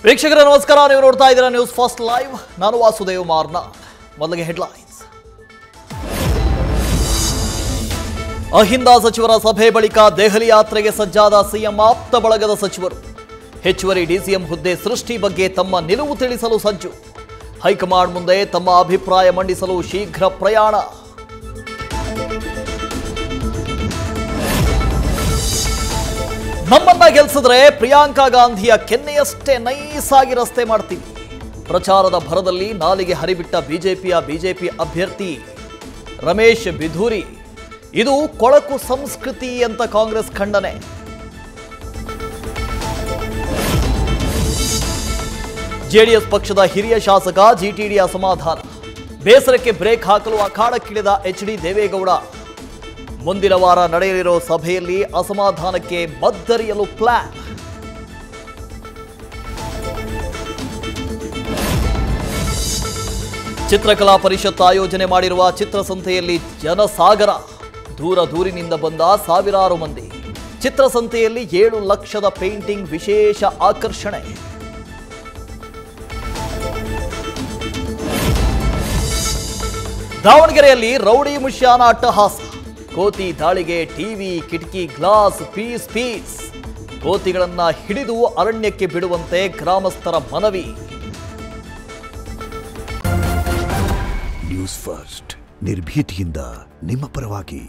ವೀಕ್ಷಕರೇ ನಮಸ್ಕಾರ, ನೀವು ನೋಡ್ತಾ ಇದ್ದೀರಾ ನ್ಯೂಸ್ ಫಸ್ಟ್ ಲೈವ್. ನಾನು ವಾಸುದೇವ್ ಮಾರ್ನ. ಮೊದಲಿಗೆ ಹೆಡ್ಲೈನ್ಸ್. ಅಹಿಂದ ಸಚಿವರ ಸಭೆ ಬಳಿಕ ದೆಹಲಿ ಯಾತ್ರೆಗೆ ಸಜ್ಜಾದ ಸಿಎಂ ಆಪ್ತ ಬಳಗದ ಸಚಿವರು. ಹೆಚ್ಚುವರಿ ಡಿಸಿಎಂ ಹುದ್ದೆ ಸೃಷ್ಟಿ ಬಗ್ಗೆ ತಮ್ಮ ನಿಲುವು ತಿಳಿಸಲು ಸಜ್ಜು. ಹೈಕಮಾಂಡ್ ಮುಂದೆ ತಮ್ಮ ಅಭಿಪ್ರಾಯ ಮಂಡಿಸಲು ಶೀಘ್ರ ಪ್ರಯಾಣ. ನಮ್ಮನ್ನ ಗೆಲ್ಲಿಸಿದ್ರೆ ಪ್ರಿಯಾಂಕಾ ಗಾಂಧಿಯ ಕೆನ್ನೆಯಷ್ಟೇ ನೈಸ್ ಆಗಿ ರಸ್ತೆ ಮಾಡ್ತೀವಿ. ಪ್ರಚಾರದ ಭರದಲ್ಲಿ ನಾಲಿಗೆ ಹರಿಬಿಟ್ಟ ಬಿಜೆಪಿ ಅಭ್ಯರ್ಥಿ ರಮೇಶ್ ಬಿಧೂರಿ. ಇದು ಕೊಳಕು ಸಂಸ್ಕೃತಿ ಅಂತ ಕಾಂಗ್ರೆಸ್ ಖಂಡನೆ. ಜೆಡಿಎಸ್ ಪಕ್ಷದ ಹಿರಿಯ ಶಾಸಕ ಜಿಟಿಡಿ ಅಸಮಾಧಾನ. ಬೇಸರಕ್ಕೆ ಬ್ರೇಕ್ ಹಾಕಲು ಅಖಾಡಕ್ಕಿಳಿದ ಎಚ್ಡಿ ದೇವೇಗೌಡ. ಮುಂದಿನ ವಾರ ನಡೆಯಲಿರೋ ಸಭೆಯಲ್ಲಿ ಅಸಮಾಧಾನಕ್ಕೆ ಮದ್ದರಿಯಲು ಪ್ಲಾನ್. ಚಿತ್ರಕಲಾ ಪರಿಷತ್ ಆಯೋಜನೆ ಮಾಡಿರುವ ಚಿತ್ರಸಂತೆಯಲ್ಲಿ ಜನಸಾಗರ. ದೂರದೂರಿನಿಂದ ಬಂದ ಸಾವಿರಾರು ಮಂದಿ. ಚಿತ್ರಸಂತೆಯಲ್ಲಿ 7 ಲಕ್ಷದ ಪೇಂಟಿಂಗ್ ವಿಶೇಷ ಆಕರ್ಷಣೆ. ದಾವಣಗೆರೆಯಲ್ಲಿ ರೌಡಿ ಮುಷ್ಯಾನ ಅಟ್ಟಹಾಸ. ಕೋತಿ ದಾಳಿಗೆ ಟಿವಿ, ಕಿಟಕಿ, ಗ್ಲಾಸ್ ಪೀಸ್. ಕೋತಿಗಳನ್ನ ಹಿಡಿದು ಅರಣ್ಯಕ್ಕೆ ಬಿಡುವಂತೆ ಗ್ರಾಮಸ್ಥರ ಮನವಿ. ನ್ಯೂಸ್ ಫಸ್ಟ್ ನಿರ್ಭೀತಿಯಿಂದ ನಿಮ್ಮ ಪರವಾಗಿ.